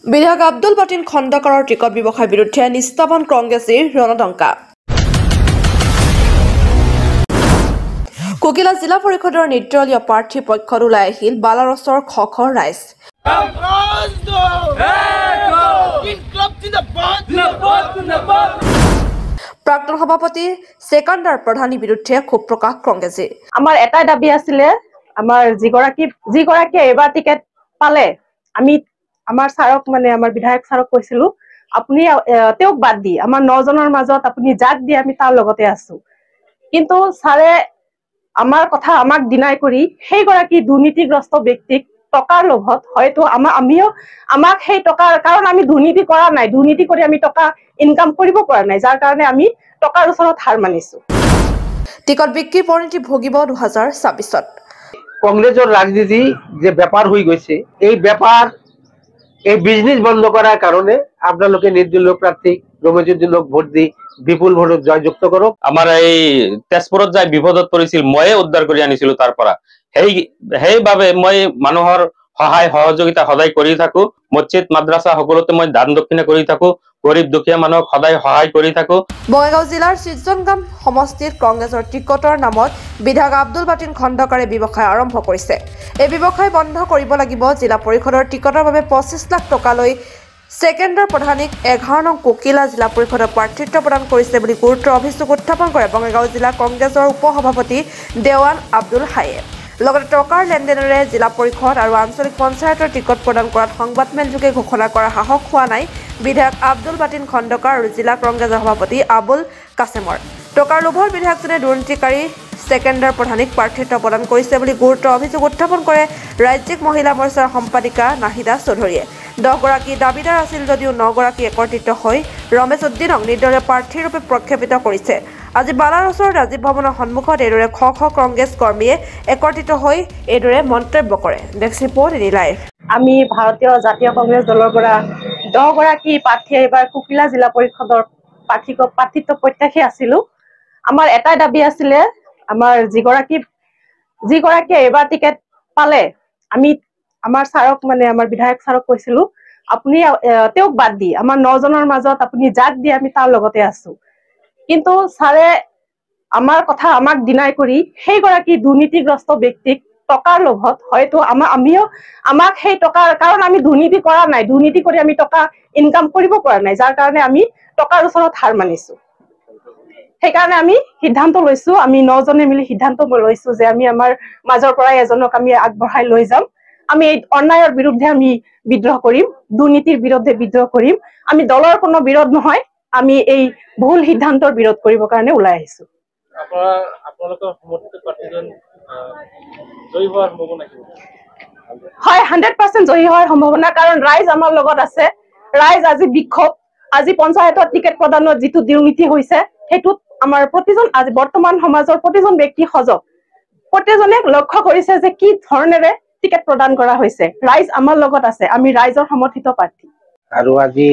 বিধায়ক আব্দুল বাতিন খণ্ডকাৰৰ টিকট ব্যৱসায়ৰ বিৰুদ্ধে নিষ্ঠাবান কংগ্ৰেছীৰ ৰণদংকা। কুকিলা জিলা পৰিষদৰ নিৰ্দলীয় প্ৰাৰ্থীৰ পক্ষত ওলাই আহিল বালাৰছৰ খখৰ ৰাইজ। প্ৰাক্তন সভাপতি সেকান্দাৰ প্ৰধানীৰ বিৰুদ্ধে ক্ষোভ প্ৰকাশ কংগ্ৰেছী। আমাৰ এটাই দাবী আছিলে, আমাৰ যিগৰাকীয়ে এইবাৰ টিকেট পালে আমি আমাৰ ছাৰক আমাৰ বিধায়ক ছাৰক কৈছিলো, আপুনি তেওঁক বাদ দি আমাৰ 9 জনৰ মাজত আপুনি যাক দিয়ে আমি তাৰ লগতে আছো। কিন্তু ছাৰে আমাৰ কথা আমাক ডিনাই কৰি সেইগৰাকী দুৰ্নীতিগ্ৰস্ত ব্যক্তিক টকাৰ লোভত হয়তো আমাক সেই টকাৰ কাৰণ আমি দুৰ্নীতি কৰা নাই, দুৰ্নীতি কৰি আমি টকা ইনকাম কৰিব পৰা নাই, যাৰ কাৰণে আমি টকাৰ ওচৰত হাৰ মানিছো। টিকট বিক্ৰী পৰিণতি ভুগিব 2026-ত। কংগ্রেসের রাজনীতি যে ব্যাপার হয়ে গেছে, এই ব্যাপার এই বিজনেস বন্ধ করার কারণে আপনাদের নির্দলীয় প্রার্থী রমেশউদ্দিনক ভোট দি বিপুল ভোটত জয়যুক্ত করক। আমার এই তেজপুরত যাই বিপদত পৰিছিল ময়ে উদ্ধাৰ কৰি আনিছিলো তাৰ পৰা। সেইবাবে মই মানুহৰ সহায় সহযোগিতা সদায় কৰি থাকো। মছজিদ মাদ্ৰাছা সকলোতে মই দান দক্ষিণা কৰি থাকো। গৰীব দুখীয়া মানুহক সদায় সহায় কৰি থাকো। বঙাইগাঁও জিলাৰ চিজনগাম সমষ্টিত কংগ্ৰেছৰ টিকটৰ নামত বিধায়ক আব্দুল বাতিন খণ্ডকাৰে ব্যৱসায় আৰম্ভ কৰিছে। এই ব্যৱসায় বন্ধ কৰিব লাগিব। জিলা পৰিষদৰ টিকটৰ বাবে 25 লাখ টকালৈ সেকেন্দাৰ প্ৰধানীক 11 নং কুকিলা জিলা পৰিষদৰ প্ৰাৰ্থিত্ব প্ৰদান কৰিছে বুলি গুৰুতৰ অভিযোগ উত্থাপন কৰে বঙাইগাঁও জিলা কংগ্ৰেছৰ উপ-সভাপতি দেৱান আব্দুল হায়ে। লগতে টকাৰ লেনদেনেৰে জিলা পৰিষদ আৰু আঞ্চলিক পঞ্চায়তৰ টিকট প্ৰদান কৰাত সংবাদমেলযোগে ঘোষণা কৰাৰ সাহস হোৱা নাই বিধায়ক আব্দুল বাতিন খণ্ডকাৰ আৰু জিলা কংগ্ৰেছৰ সভাপতি আবুল কাছেমৰ। টকাৰ লোভৰ বিধায়কজনে দুৰ্নীতিকাৰী সেকেন্দাৰ প্ৰধানীক প্ৰাৰ্থিত্ব প্ৰদান কৰিছে বুলি গুৰুতৰ অভিযোগ উত্থাপন কৰে ৰাজ্যিক মহিলা মৰ্চাৰ সম্পাদিকা নাহিদা চৌধুৰীয়ে। 10 গৰাকী দাবীদাৰ আছিল যদিও 9 গৰাকী একত্ৰিত হৈ ৰমেশউদ্দিনক নিৰ্দলীয় প্ৰাৰ্থীৰূপে প্ৰক্ষেপিত কৰিছে। আজি বালাৰছৰ ৰাজীৱ ভৱনৰ সন্মুখত এইদৰে শ কংগ্ৰেছ কৰ্মীয়ে একত্ৰিত হৈ এইদৰে মন্তব্য কৰে। Desk report any live. আমি ভাৰতীয় জাতীয় কংগ্ৰেছ দলৰ পৰা 10 গৰাকী প্ৰাৰ্থী এইবাৰ কুকিলা জিলা পৰিষদৰ প্ৰাৰ্থিত্ব প্ৰত্যাশী আছিলো। আমাৰ এটাই দাবী আছিলে, আমাৰ যিগৰাকীয়ে এইবাৰ টিকেট পালে আমি আমাৰ ছাৰক আমাৰ বিধায়ক ছাৰক কৈছিলো, আপুনি তেওঁক বাদ দি আমাৰ 9 জনৰ মাজত আপুনি যাক দিয়ে আমি তাৰ লগতে আছো। কিন্তু ছাৰে আমাৰ কথা আমাক ডিনাই কৰি সেইগৰাকী দুৰ্নীতিগ্ৰস্ত ব্যক্তিক টকাৰ লোভত হয়তো আমাক সেই টকাৰ কাৰণ আমি দুৰ্নীতি কৰা নাই, দুৰ্নীতি কৰি আমি টকা ইনকাম কৰিব পৰা নাই, যাৰ কাৰণে আমি টকাৰ ওচৰত হাৰ মানিছো। সেইকাৰণে আমি সিদ্ধান্ত লৈছো, আমি 9 জনে মিলি সিদ্ধান্ত লৈছো যে আমি আমাৰ মাজৰ পৰাই এজনক আমি আগবঢ়াই লৈ যাম। আমি এই অন্যায়ৰ বিৰুদ্ধে আমি বিদ্ৰোহ কৰিম, দুৰ্নীতিৰ বিৰুদ্ধে বিদ্ৰোহ কৰিম। আমি দলৰ কোনো বিৰোধ নহয়, আমি এই ভুল সিদ্ধান্তৰ বিৰোধ কৰিবৰ কাৰণে ওলাই আহিছো। হয়, 100% জয়ী হোৱাৰ সম্ভাৱনা, কাৰণ ৰাইজ আমাৰ লগত আছে। ৰাইজ আজি বিক্ষোভ, আজি পঞ্চায়তৰ টিকেট প্ৰদানত যিটো দুৰ্নীতি হৈছে সেইটোত আমাৰ প্ৰতিজন আজি বৰ্তমান সমাজৰ প্ৰতিজন ব্যক্তি সজাগ, প্ৰতিজনে লক্ষ্য কৰিছে যে কি ধৰণেৰে টিকেট প্ৰদান কৰা হৈছে। ৰাইজ আমাৰ লগত আছে, আমি ৰাইজৰ সমৰ্থিত প্ৰাৰ্থী। আৰু আজি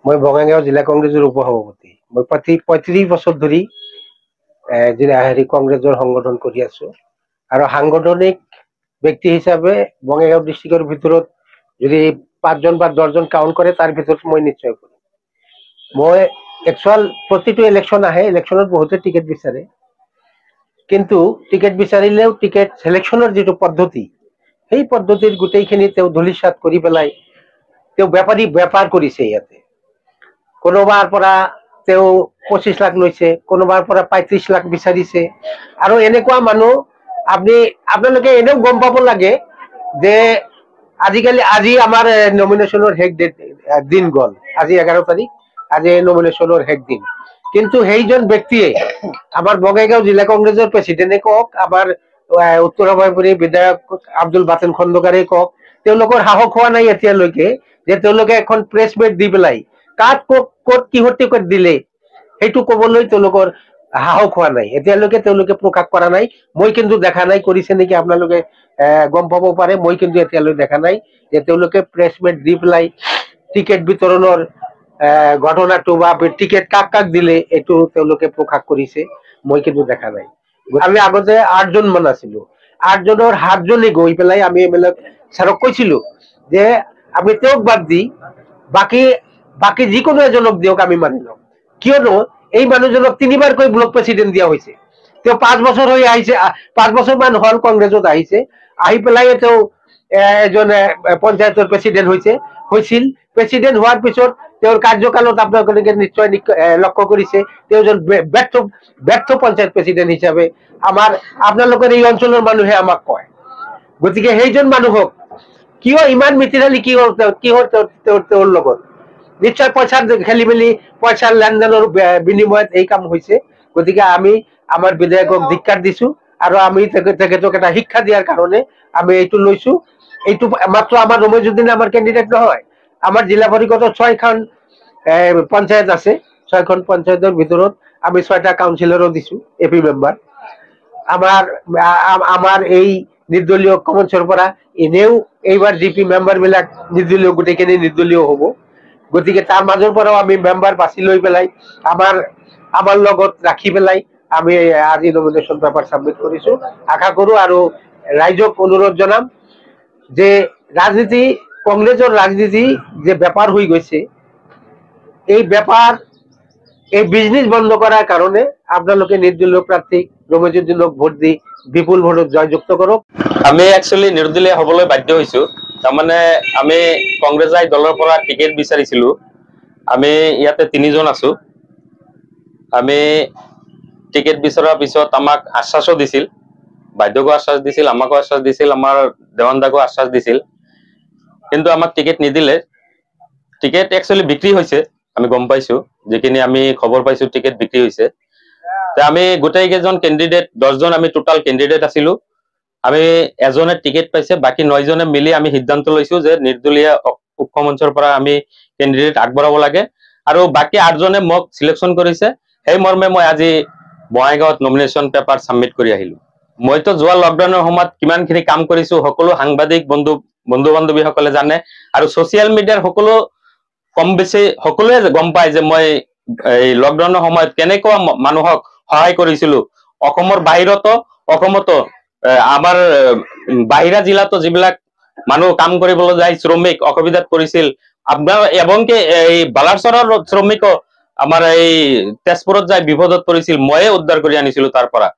মই বঙাইগাঁও জিলা কংগ্ৰেছৰ উপ-সভাপতি। মই 35 বছৰ ধৰি কংগ্ৰেছৰ সংগঠন কৰি আছো আৰু সাংগঠনিক ব্যক্তি হিচাপে বঙাইগাঁও ডিষ্ট্ৰিক্টৰ ভিতৰত যদি 5 জন বা 10 জন কাউণ্ট কৰে তাৰ ভিতৰত মই নিশ্চয় কৰিম। মই একচুৱেল প্ৰতিটো ইলেকশ্যন আহে, ইলেকশ্যনত বহুতে টিকেট বিচাৰে, কিন্তু টিকেট বিচাৰিলেও টিকেট চিলেকশ্যনৰ যিটো পদ্ধতি সেই পদ্ধতিৰ গোটেইখিনি তেওঁ ধূলিসাৎ কৰি পেলাই তেওঁ বেপাৰ কৰিছে। ইয়াতে কোনোবাৰ পৰা তেওঁ 25 লাখ লৈছে, কোনোবাৰ পৰা 35 লাখ বিচাৰিছে। আৰু এনেকুৱা মানুহ আপোনালোকে এনেও গম পাব লাগে যে আজি আমাৰ নমিনেশ্যনৰ শেষ দিন গ'ল, আজি 11 তাৰিখ, আজি নমিনেশ্যনৰ শেষ দিন। কিন্তু সেইজন ব্যক্তিয়ে আমাৰ বঙাইগাঁও জিলা কংগ্ৰেছৰ প্ৰেচিডেণ্টে কওক, আমাৰ উত্তৰ সভাপতি বিধায়ক আব্দুল বাতিন খণ্ডকাৰে কওক, তেওঁলোকৰ সাহস হোৱা নাই এতিয়ালৈকে যে তেওঁলোকে এখন প্ৰেছ মিট দি পেলাই কাক ক'ত কিহৰ টিকট দিলে সেইটো ক'বলৈ তেওঁলোকৰ সাহস হোৱা নাই। এতিয়ালৈকে তেওঁলোকে প্ৰকাশ কৰা নাই। মই কিন্তু দেখা নাই, কৰিছে নেকি আপোনালোকে গম পাব পাৰে। মই কিন্তু এতিয়ালৈকে দেখা নাই যে তেওঁলোকে প্ৰেছ মিট দি পেলাই টিকেট বিতৰণৰ ঘটনাটো বা টিকেট কাক দিলে এইটো তেওঁলোকে প্ৰকাশ কৰিছে। মই কিন্তু দেখা নাই। আমি আগতে 8 জন মান আছিলো, 8 জনৰ 7 জনে গৈ পেলাই আমি ছাৰক কৈছিলো যে আমি তেওঁক বাদ দি বাকি যিকোনো এজনক দিয়ক আমি মানি লম, কিয়নো এই মানুহজনক 3বাৰকৈ ব্লক প্ৰেচিডেন্ট দিয়া হৈছে। তেওঁ 5 বছৰ হৈ আহিছে, 5 বছৰ মান হল কংগ্ৰেছত আহিছে, আহি পেলাই তেওঁ এজন পঞ্চায়তৰ প্ৰেচিডেন্ট হৈছিল। প্ৰেচিডেন্ট হোৱাৰ পিছত তেওঁৰ কাৰ্যকালত আপোনালোকে নিশ্চয় লক্ষ্য কৰিছে তেওঁ এজন ব্যৰ্থ পঞ্চায়ত প্ৰেচিডেন্ট হিচাপে আপোনালোকৰ এই অঞ্চলৰ মানুহে আমাক কয়। গতিকে সেইজন মানুহক কিয় ইমান মিতিৰালি কি হ'ল তেওঁৰ লগত? নিশ্চয় পইচাৰ খেলি মেলি, পইচাৰ লেনদেনৰ বিনিময়ত এই কাম হৈছে। গতিকে আমি আমাৰ বিধায়কক ধিক্কাৰ দিছো আৰু আমি তেখেতক এটা শিক্ষা দিয়াৰ কাৰণে আমি এইটো লৈছো। এইটো মাত্ৰ আমাৰ ৰমেশউদ্দিন আমাৰ কেণ্ডিডেট নহয়, আমাৰ জিলা পৰিষদত 6খন পঞ্চায়ত আছে। 6খন পঞ্চায়তৰ ভিতৰত আমি 6টা কাউন্সিলৰো দিছো, এপি মেম্বাৰ। আমাৰ এই নিৰ্দলীয় কমনছৰ পৰা এনেও এইবাৰ জিপি মেম্বাৰ বিলাক নিৰ্দলীয়, গোটেইখিনি নিৰ্দলীয় হ'ব। গতিকে তাৰ মাজৰ পৰাও আমি মেম্বাৰ বাছি লৈ পেলাই আমাৰ লগত ৰাখি পেলাই আমি আজি নমিনেশ্যন পেপাৰ সাবমিট কৰিছো। আশা কৰো আৰু ৰাইজক অনুৰোধ জনাম যে ৰাজনীতি, কংগ্ৰেছৰ ৰাজনীতি যে বেপাৰ হৈ গৈছে, এই বিজনেস বন্ধ কৰাৰ কাৰণে আপোনালোকে নিৰ্দলীয় প্ৰাৰ্থী ৰমেশউদ্দিনক ভোট দি বিপুল ভোটত জয়যুক্ত কৰক। আমি একচুয়ালি নিৰ্দলীয় হবলৈ বাধ্য হৈছো। তাৰমানে আমি কংগ্ৰেছাই দলৰ পৰা টিকেট বিচাৰিছিলো। আমি ইয়াতে 3জন আছো। আমি টিকেট বিচৰাৰ পিছত আমাক আশ্বাসো দিছিল, বাধ্যকো আশ্বাস দিছিল, আমাকো আশ্বাস দিছিল, আমাৰ দেৱানদাকো আশ্বাস দিছিল, কিন্তু আমাক টিকেট নিদিলে। টিকেট একচুয়ালি বিক্ৰী হৈছে, আমি গম পাইছো, যিখিনি আমি খবৰ পাইছো টিকেট বিক্ৰী হৈছে। আমি গোটেই কেইজন কেণ্ডিডেট 10জন আমি টোটাল কেণ্ডিডেট আছিলো। আমি এজনে টিকেট পাইছে, বাকি 9জনে মিলি আমি সিদ্ধান্ত লৈছো যে নিৰ্দলীয় ঐক্য মঞ্চৰ পৰা আমি কেণ্ডিডেট আগবঢ়াব লাগে আৰু বাকি 8জনে মোক সিলেকশন কৰিছে। সেই মৰ্মে মই আজি বঙাইগাঁৱত নমিনেশ্যন পেপাৰ সাবমিট কৰি আহিলো। মইতো যোৱা লকডাউনৰ সময়ত কিমানখিনি কাম কৰিছো সকলো সাংবাদিক বন্ধু বান্ধৱীসকলে জানে আৰু ছচিয়েল মিডিয়াৰ সকলো কম বেছি সকলোৱে গম পায় যে মই এই লকডাউনৰ সময়ত কেনেকুৱা মানুহক সহায় কৰিছিলো। অসমৰ বাহিৰতো, অসমতো আমাৰ বাহিৰা জিলাতো যিবিলাক মানুহ কাম কৰিবলৈ যায়, শ্ৰমিক অসুবিধাত পৰিছিল, আপোনাৰ এমনকি এই বালাসৰৰ শ্ৰমিকো আমাৰ এই তেজপুৰত যাই বিপদত পৰিছিল, ময়ে উদ্ধাৰ কৰি আনিছিলো তাৰ পৰা।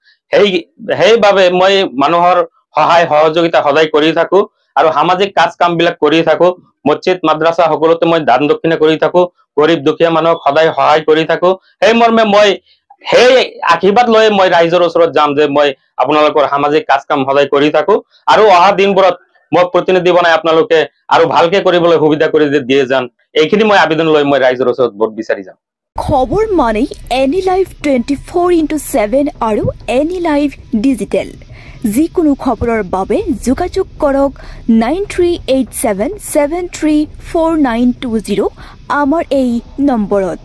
সেইবাবে মই মানুহৰ সহায় সহযোগিতা সদায় কৰি থাকো আৰু সামাজিক কাম বিলাক কৰি থাকো। মছজিদ মাদ্ৰাছা সকলোতে মই দান দক্ষিণা কৰি থাকো, গৰীব দুখীয়া মানুহক সদায় সহায় কৰি থাকো। সেই মৰ্মে মই সেই আশীৰ্বাদ লৈ মই ৰাইজৰ ওচৰত যাম যে মই আপোনালোকৰ সামাজিক কাম সদায় কৰি থাকো আৰু অহা দিনবোৰত মোক প্ৰতিনিধি বনাই আপোনালোকে আৰু ভালকে কৰিবলৈ সুবিধা কৰি দিয়ে যান, এইখিনি মই আবেদন লৈ মই ৰাইজৰ ওচৰত ভোট বিচাৰি যাম। খবৰ মানে এনি লাইভ 24x7 আৰু এনি লাইভ ডিজিটেল। যিকোনো খবৰৰ বাবে যোগাযোগ কৰক 9387734920 আমাৰ এই নম্বৰত।